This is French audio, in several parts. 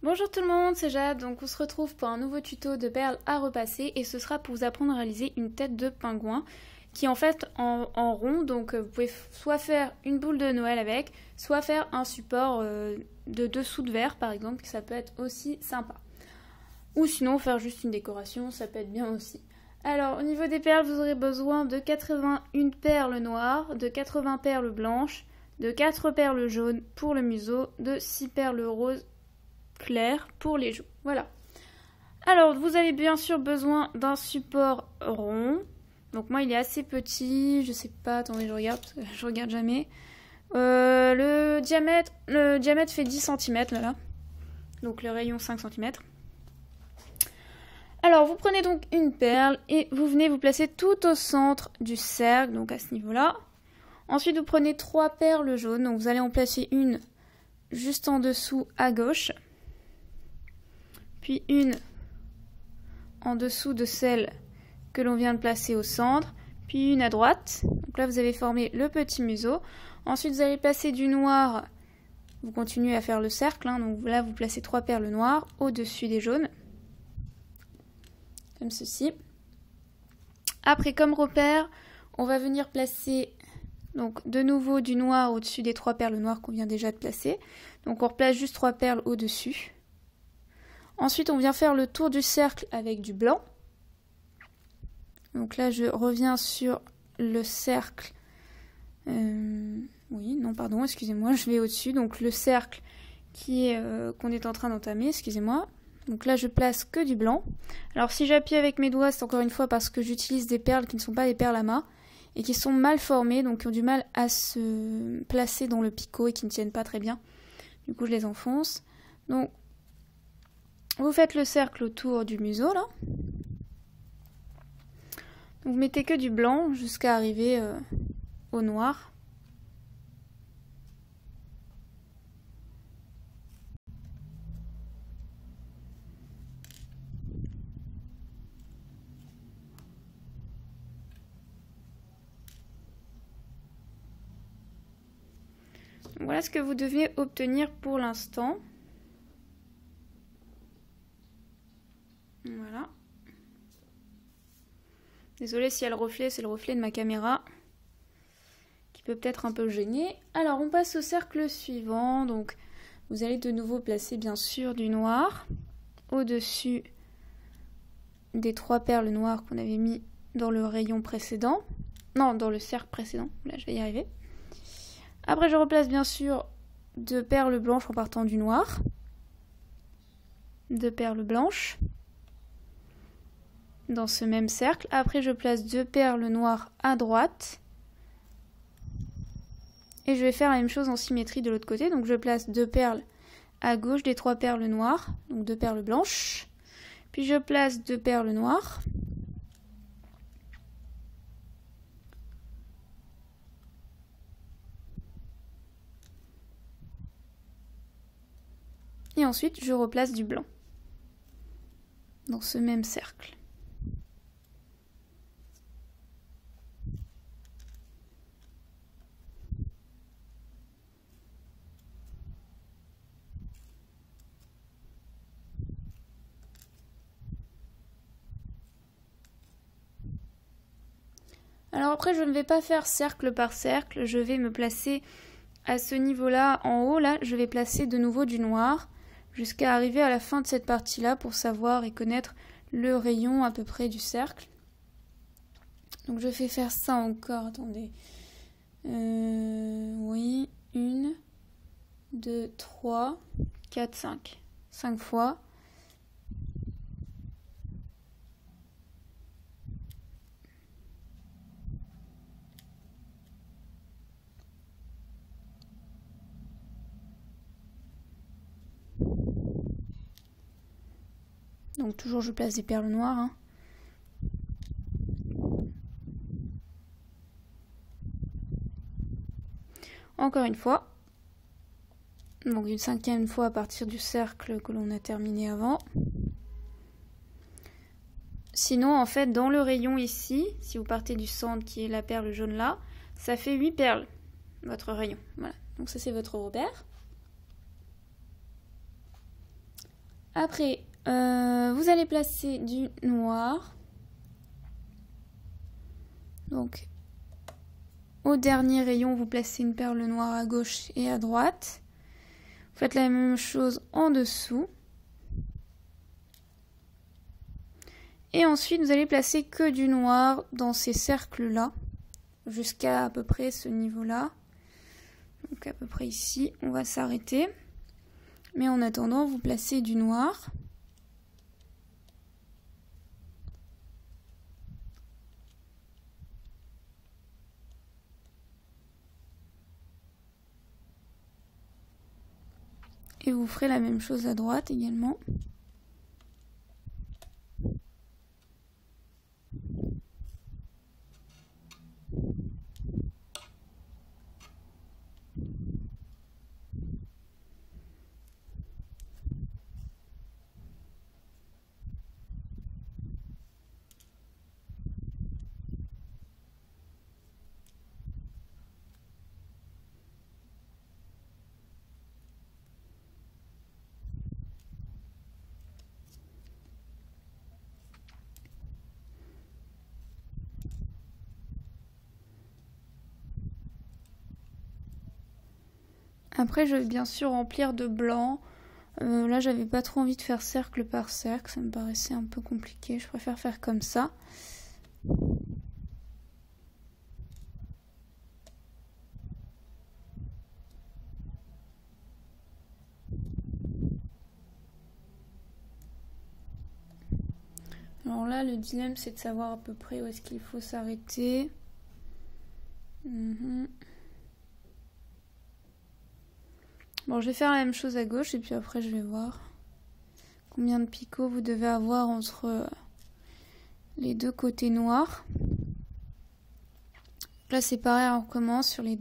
Bonjour tout le monde, c'est Jade, donc on se retrouve pour un nouveau tuto de perles à repasser et ce sera pour vous apprendre à réaliser une tête de pingouin qui est en fait en rond, donc vous pouvez soit faire une boule de Noël avec, soit faire un support de dessous de verre par exemple, ça peut être aussi sympa. Ou sinon faire juste une décoration, ça peut être bien aussi. Alors au niveau des perles, vous aurez besoin de 81 perles noires, de 80 perles blanches, de 4 perles jaunes pour le museau, de 6 perles roses clair pour les joues. Voilà. Alors, vous avez bien sûr besoin d'un support rond. Donc moi, il est assez petit. Je sais pas, attendez, je regarde, parce que je regarde jamais. Le diamètre fait 10 cm, là. Donc le rayon 5 cm. Alors, vous prenez donc une perle et vous venez vous placer tout au centre du cercle, donc à ce niveau-là. Ensuite, vous prenez 3 perles jaunes. Donc vous allez en placer une juste en dessous à gauche. Puis une en dessous de celle que l'on vient de placer au centre, puis une à droite. Donc là, vous avez formé le petit museau. Ensuite, vous allez placer du noir. Vous continuez à faire le cercle. Donc là, vous placez 3 perles noires au-dessus des jaunes. Comme ceci. Après, comme repère, on va venir placer donc de nouveau du noir au-dessus des 3 perles noires qu'on vient déjà de placer. Donc on replace juste 3 perles au-dessus. Ensuite, on vient faire le tour du cercle avec du blanc. Donc là, je reviens sur le cercle. Oui, non, pardon, excusez-moi, je vais au-dessus. Donc le cercle qu'on est en train d'entamer, excusez-moi. Donc là, je place que du blanc. Alors si j'appuie avec mes doigts, c'est encore une fois parce que j'utilise des perles qui ne sont pas des perles à mât et qui sont mal formées, donc qui ont du mal à se placer dans le picot et qui ne tiennent pas très bien. Du coup, je les enfonce. Donc, vous faites le cercle autour du museau, là. Vous mettez que du blanc jusqu'à arriver au noir. Donc voilà ce que vous devez obtenir pour l'instant. Voilà. Désolée s'il y a le reflet, c'est le reflet de ma caméra qui peut peut-être un peu gêner. Alors on passe au cercle suivant. Donc vous allez de nouveau placer bien sûr du noir au-dessus des 3 perles noires qu'on avait mis dans le rayon précédent. Non, dans le cercle précédent. Là, je vais y arriver. Après, je replace bien sûr 2 perles blanches en partant du noir. 2 perles blanches dans ce même cercle. Après, je place 2 perles noires à droite. Et je vais faire la même chose en symétrie de l'autre côté. Donc, je place 2 perles à gauche des 3 perles noires. Donc, 2 perles blanches. Puis, je place 2 perles noires. Et ensuite, je replace du blanc dans ce même cercle. Alors après, je ne vais pas faire cercle par cercle, je vais me placer à ce niveau-là, en haut, là, je vais placer de nouveau du noir jusqu'à arriver à la fin de cette partie-là pour savoir et connaître le rayon à peu près du cercle. Donc je vais faire ça encore, attendez. Oui, 1, 2, 3, 4, 5. 5 fois. Donc toujours je place des perles noires. Hein. Encore une fois. Donc une 5e fois à partir du cercle que l'on a terminé avant. Sinon, en fait, dans le rayon ici, si vous partez du centre qui est la perle jaune là, ça fait 8 perles, votre rayon. Voilà. Donc ça c'est votre repère. Après, vous allez placer du noir. Donc, au dernier rayon, vous placez une perle noire à gauche et à droite. Vous faites la même chose en dessous. Et ensuite, vous allez placer que du noir dans ces cercles-là, jusqu'à à peu près ce niveau-là. Donc à peu près ici, on va s'arrêter. Mais en attendant, vous placez du noir. Et vous ferez la même chose à droite également. Après, je vais bien sûr remplir de blanc. Là, j'avais pas trop envie de faire cercle par cercle. Ça me paraissait un peu compliqué. Je préfère faire comme ça. Alors là, le dilemme, c'est de savoir à peu près où est-ce qu'il faut s'arrêter. Bon, je vais faire la même chose à gauche et puis après je vais voir combien de picots vous devez avoir entre les deux côtés noirs. Là c'est pareil, on recommence sur les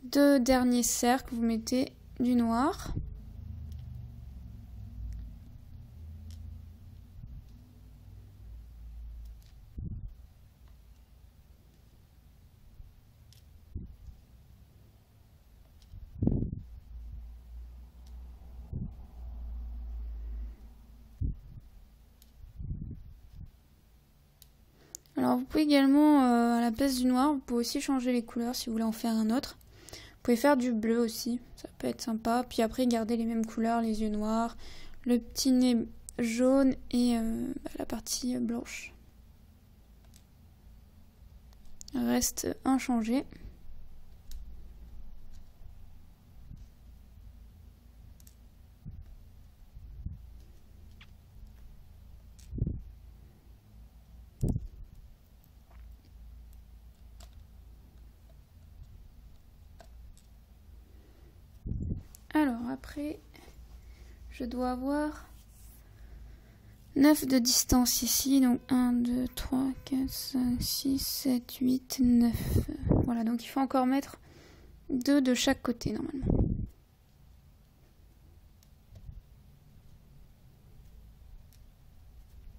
deux derniers cercles, vous mettez du noir. Alors vous pouvez également, à la place du noir, vous pouvez aussi changer les couleurs si vous voulez en faire un autre. Vous pouvez faire du bleu aussi, ça peut être sympa. Puis après garder les mêmes couleurs, les yeux noirs, le petit nez jaune et la partie blanche. Reste inchangé. Alors après, je dois avoir 9 de distance ici, donc 1, 2, 3, 4, 5, 6, 7, 8, 9. Voilà, donc il faut encore mettre 2 de chaque côté normalement.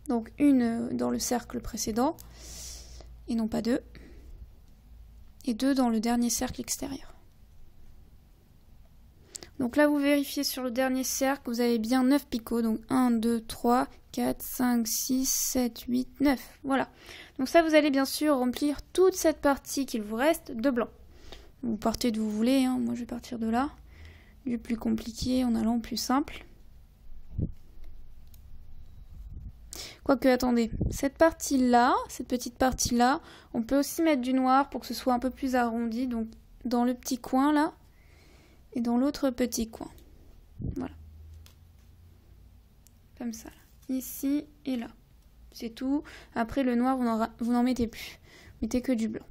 Donc une dans le cercle précédent, et non pas 2. Et 2 dans le dernier cercle extérieur. Donc là, vous vérifiez sur le dernier cercle, vous avez bien 9 picots. Donc 1, 2, 3, 4, 5, 6, 7, 8, 9. Voilà. Donc ça, vous allez bien sûr remplir toute cette partie qu'il vous reste de blanc. Vous partez d'où vous voulez. Hein. Moi, je vais partir de là. Du plus compliqué en allant au plus simple. Quoique, attendez. Cette partie-là, cette petite partie-là, on peut aussi mettre du noir pour que ce soit un peu plus arrondi. Donc dans le petit coin là. Et dans l'autre petit coin. Voilà. Comme ça. Là. Ici et là. C'est tout. Après, le noir, vous n'en mettez plus. Vous mettez que du blanc.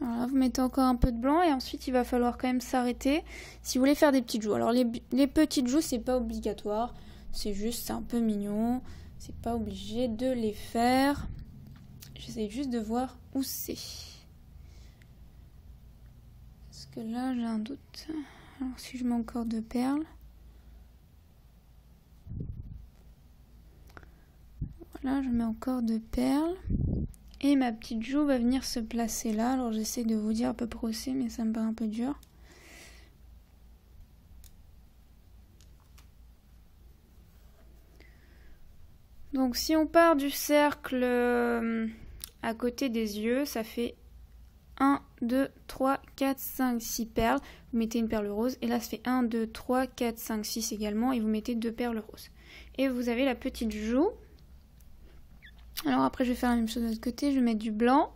Voilà, vous mettez encore un peu de blanc et ensuite il va falloir quand même s'arrêter si vous voulez faire des petites joues. Alors les petites joues, c'est pas obligatoire, c'est juste, c'est un peu mignon, c'est pas obligé de les faire. J'essaie juste de voir où c'est. Parce que là, j'ai un doute. Alors, si je mets encore 2 perles. Voilà, je mets encore 2 perles. Et ma petite joue va venir se placer là. Alors, j'essaie de vous dire à peu près où c'est, mais ça me paraît un peu dur. Donc si on part du cercle à côté des yeux, ça fait 1, 2, 3, 4, 5, 6 perles. Vous mettez une perle rose. Et là, ça fait 1, 2, 3, 4, 5, 6 également. Et vous mettez 2 perles roses. Et vous avez la petite joue. Alors après, je vais faire la même chose de l'autre côté. Je vais mettre du blanc.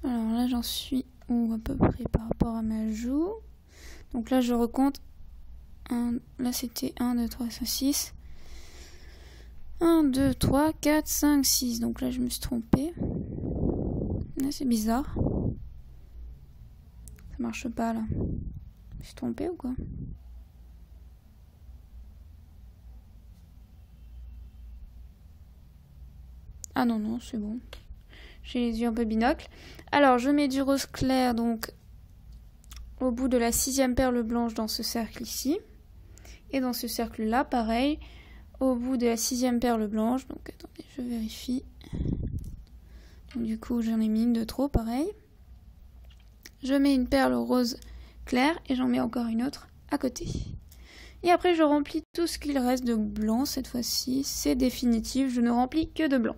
Alors là, j'en suis où à peu près par rapport à ma joue. Donc là, je recompte. Là, c'était 1, 2, 3, 5, 6. 1, 2, 3, 4, 5, 6. Donc là, je me suis trompée. Là, c'est bizarre. Ça marche pas, là. Je me suis trompée ou quoi? Ah non, non, c'est bon. J'ai les yeux un peu binocle. Alors, je mets du rose clair, donc, au bout de la 6e perle blanche dans ce cercle ici. Et dans ce cercle-là, pareil, au bout de la 6e perle blanche. Donc, attendez, je vérifie. Donc, du coup, j'en ai mis une de trop, pareil. Je mets une perle rose claire et j'en mets encore une autre à côté. Et après, je remplis tout ce qu'il reste de blanc cette fois-ci. C'est définitif, je ne remplis que de blanc.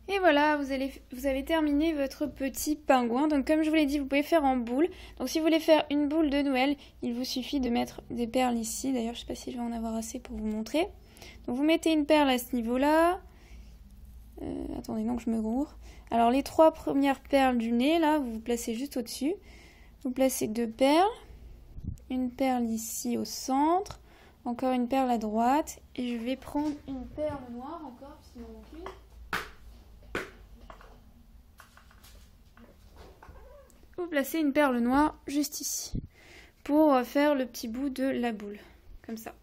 Et voilà, vous avez terminé votre petit pingouin. Donc comme je vous l'ai dit, vous pouvez faire en boule. Donc si vous voulez faire une boule de Noël, il vous suffit de mettre des perles ici. D'ailleurs, je ne sais pas si je vais en avoir assez pour vous montrer. Donc vous mettez une perle à ce niveau-là. Attendez, non, que je me gourre. Alors les 3 premières perles du nez, là, vous placez juste au-dessus. Vous placez 2 perles. Une perle ici au centre. Encore une perle à droite. Et je vais prendre une perle noire encore, parce qu'il m'en manque une. Vous placez une perle noire juste ici pour faire le petit bout de la boule, comme ça.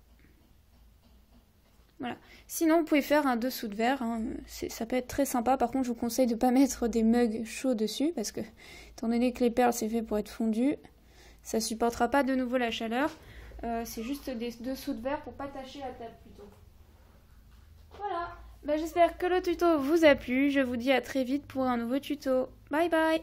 Voilà. Sinon, vous pouvez faire un dessous de verre, hein. Ça peut être très sympa. Par contre, je vous conseille de ne pas mettre des mugs chauds dessus parce que, étant donné que les perles, c'est fait pour être fondu, ça ne supportera pas de nouveau la chaleur. C'est juste des dessous de verre pour pas tacher la table plutôt. Voilà. J'espère que le tuto vous a plu. Je vous dis à très vite pour un nouveau tuto. Bye bye.